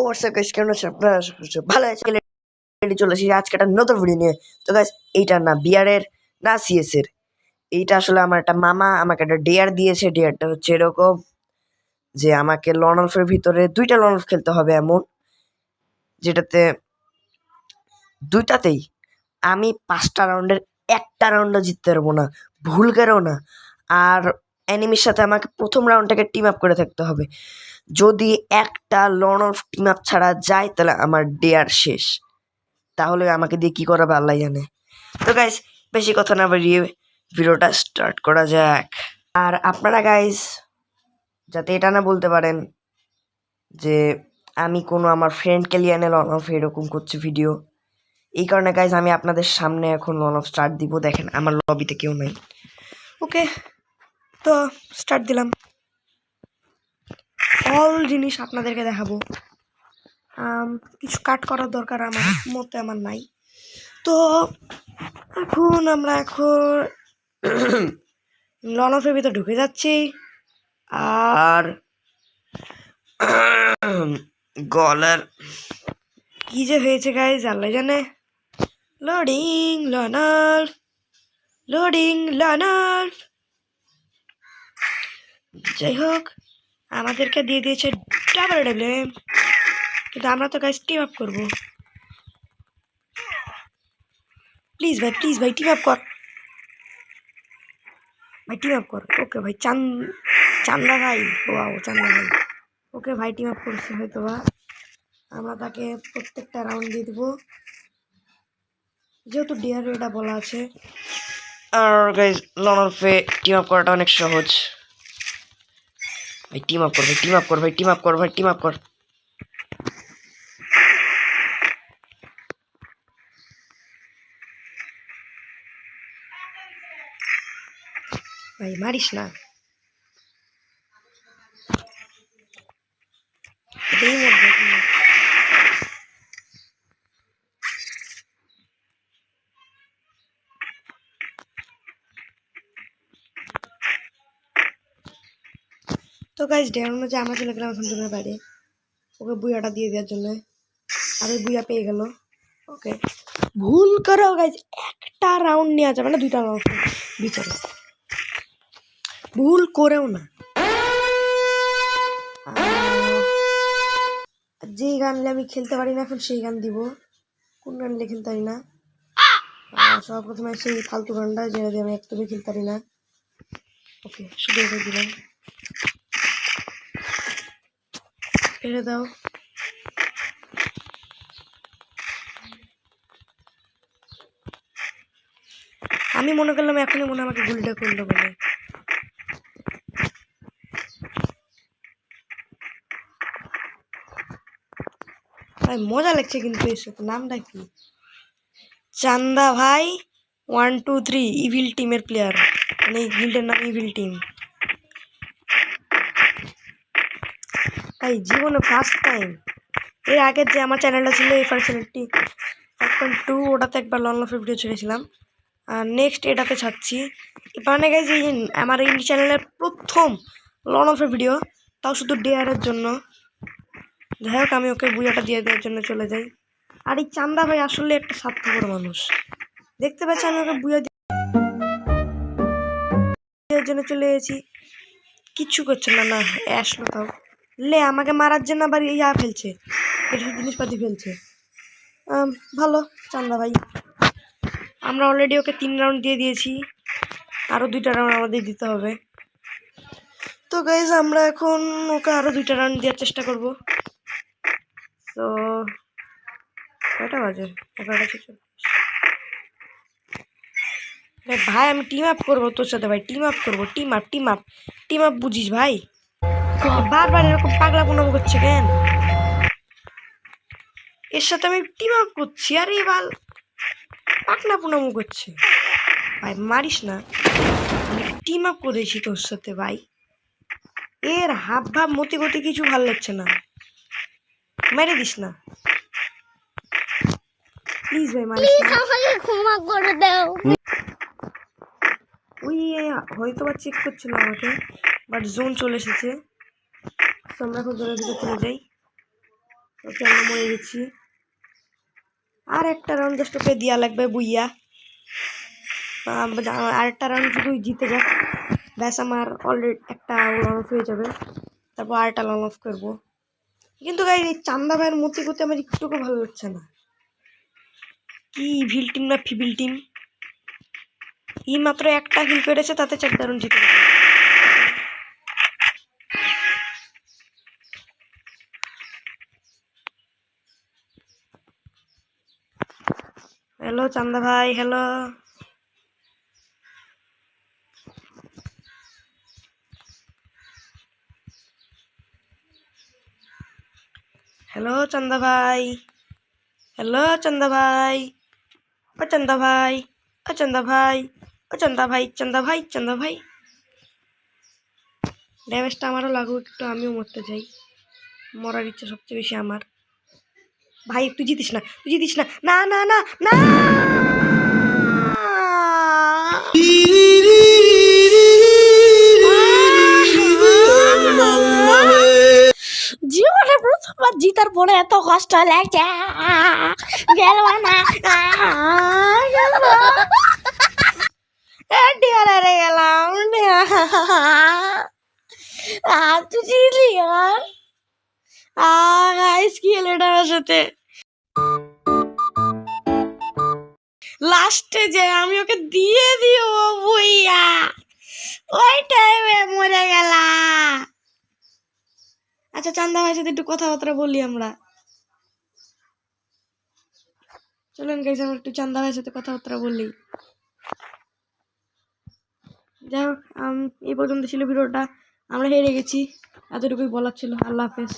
WhatsApp guys, কেমন আছেন আপনারা? আশা করছি ভালো আছেন। চলে এসেছি আজকে একটা নতুন ভিডিও নিয়ে। তো গাইস, এইটা না বিআরের না সিএস এর, এইটা আসলে আমার একটা মামা আমাকে একটা ডেয়ার দিয়েছে। ডেয়ারটা হচ্ছে এরকম যে আমাকে লন অফের ভিতরে 2টা লন অফ খেলতে হবে, এমন যেটাতে দুইটাতেই আমি 5টা রাউন্ডের একটা রাউন্ডও জিততে পারবো না, ভুল করেও না। আর এনিমির সাথে আমাকে প্রথম রাউন্ডটাকে টিম আপ করে থাকতে হবে। যদি একটা লন অফ টিম আপ ছাড়া যায় তাহলে আমার ডেয়ার শেষ। তাহলে আমাকে দিয়ে কি করাবে আল্লাহ জানে। তো গাইস, বেশি কথা না বাড়িয়ে ভিডিওটা স্টার্ট করা যাক। আর আপনারা গাইস যাতে এটা না বলতে পারেন যে আমি কোনো আমার ফ্রেন্ডকে লিয়ে এনে লন অফ এরকম করছি ভিডিও, এই কারণে গাইস আমি আপনাদের সামনে এখন লন অফ স্টার্ট দিব। দেখেন আমার লবিতে কেউ নাই। ওকে, তো স্টার্ট দিলাম। অল জিনিস আপনাদেরকে দেখাবো। কিছু কাট করার দরকার আমার মতে আমার নাই। তো আমরা এখন লন অফের ভিতরে ঢুকে যাচ্ছি। আর গলার কি যে হয়েছে গাইজ আল্লাহ জানে। লোডিং লনাল্ফ, লোডিং লনাল্ফ। যাই হোক, আমাদেরকে দিয়ে দিয়েছে ডাবল ডেবলেম, কিন্তু আমরা তো গাইজ টিম আপ করবো। প্লিজ ভাই টিম আপ কর ভাই, টিম আপ কর। ওকে ভাই, চান্দা ভাই, ওয়াও চান্দা ভাই। ওকে ভাই, টিম আপ করছে হয়তো বা। আমরা তাকে প্রত্যেকটা রাউন্ড দিয়ে দেবো, যেহেতু ডিয়ার এটা বলা আছে। আর গাইজ লন অফে টিম আপ করাটা অনেক সহজ। ভাই টিম আপ কর, ভাই টিম আপ কর, ভাই টিম আপ কর, ভাই টিম আপ কর। ভাই মারিস না। তো গাইজ ডেয়ার অনুযায়ী আমরা চলে গেলাম এখন জনের বাইরে, ওকে বুয়াটা দিয়ে দেওয়ার জন্য। আর ওই বুয়া পেয়ে গেল। ওকে, ভুল করেও গাইজ একটা রাউন্ড নেওয়া যাবে না, 2টা রাউন্ড ভিতরে, ভুল করেও না। যেই গান আমি খেলতে পারি না এখন সেই গান দিব। কোন গান খেলতে পারি না? সর্বপ্রথমে সেই ফালতু গানটা যেটা দিয়ে আমি একদমই খেলতে পারি না। ওকে, শুধু এটা দিলাম, ফেলে দাও। আমি মনে করলাম এখনই মনে আমাকে গুলিটা করলো বলে। ভাই মজা লাগছে কিন্তু এর সাথে। নামটা কি? চান্দা ভাই 1 2 3 ইভিল টিমের প্লেয়ার, মানে এই গিল্ডের নাম ইভিল টিম। ভাই জীবনে ফার্স্ট টাইম। এর আগের যে আমার চ্যানেলটা ছিল এই ফার্স্ট চ্যানেলটি 5.2, ওটাতে একবার লন অফের ভিডিও ছেড়েছিলাম। আর নেক্সট এটাতে ছাড়ছি। মানে গাইজ এই আমার এই চ্যানেলের প্রথম লন অফের ভিডিও, তাও শুধু ডেয়ারের জন্য। যাই হোক, আমি ওকে বুয়াটা দিয়ে দেওয়ার জন্য চলে যাই। আর এই চান্দা ভাই আসলে একটা স্বার্থপর মানুষ। দেখতে পাচ্ছি আমি ওকে বুয়া দেওয়ার জন্য চলে গেছি, কিচ্ছু করছে না। না আসলো তাও লে আমাকে মারার জন্য আবার ইয়া ফেলছে, এসব জিনিসপাতি ফেলছে। ভালো চান্দা ভাই। আমরা অলরেডি ওকে 3 রাউন্ড দিয়ে দিয়েছি, আরও 2টা রাউন্ড আমাদের দিতে হবে। তো গাইজ আমরা এখন ওকে আরও 2টা রাউন্ড দেওয়ার চেষ্টা করব। তো কয়টা বাজে? 11টা। ভাই আমি টিম আপ করবো তোর সাথে, ভাই টিম আপ করবো। টিম আপ বুঝিস ভাই? বারবার এরকম পাগলাপোনা করছে কেন? এর সাথে আমি টিম আপ করছি আর এই বাল পাগলাপোনামো করছে। ভাই মারিস না, আমি টিম আপ করেছি তোর সাথে ভাই। এর হাব ভাব মতি গতি কিছু ভালো লাগছে না, মেরে দিস না প্লিজ ভাই, মারিস না। ক্ষমা করে দাও। ওই হয়তো বা চেক করছিল আমাকে, বাট জোন চলে এসেছে। তো আমরা এখন জোনের ভিতরে চলে যাই। ওকে আমরা মরে গেছি। আর একটা রাউন্ড জাস্ট ওকে দেওয়া লাগবে বুইয়া। আরেকটা রাউন্ড যদি জিতে যাক ব্যাস আমার অলরেডি একটা লন অফ হয়ে যাবে। তারপর আরেকটা লন অফ করবো। কিন্তু গাইস এই চান্দা ভাইয়ের মূর্তি করতে আমার একটুকু ভালো লাগছে না। কি ইভিল টিম না ফিভিল টিম? ই মাত্র একটা হিল করেছে, তাতে 4 রাউন্ড জিতে গেছে। হ্যালো চান্দা ভাই, হ্যালো। হ্যালো চান্দা ভাই, হ্যালো চান্দা ভাই, ও চান্দা ভাই, ও চান্দা ভাই, ও চান্দা ভাই, চান্দা ভাই, চান্দা ভাই। ড্যামেজটা আমারও লাগুক একটু, আমিও মরতে চাই। মরার ইচ্ছা সবচেয়ে বেশি আমার। ভাই তুই জিতিস না, তুই জিতিস না, না না না না। জীবনে প্রথমবার জিতার পরে এত কষ্ট লাগছে। গেল না, ডিয়ারে গেলাম। তুই জিতলি আর গাইস কি হলো এটা আমার সাথে। লাস্টে যে আমি ওকে দিয়ে দিও বইয়া, ওই টাইমে মরে গেলা। আচ্ছা চান্দা ভাইয়ের সাথে একটু কথাবার্তা বলি আমরা। চলুন গাইস আমরা একটু চান্দা ভাইয়ের সাথে কথাবার্তা বলি। যাই হোক এই পর্যন্ত ছিল ভিডিওটা। আমরা হেরে গেছি, এতটুকুই বলার ছিল। আল্লাহ হাফেজ।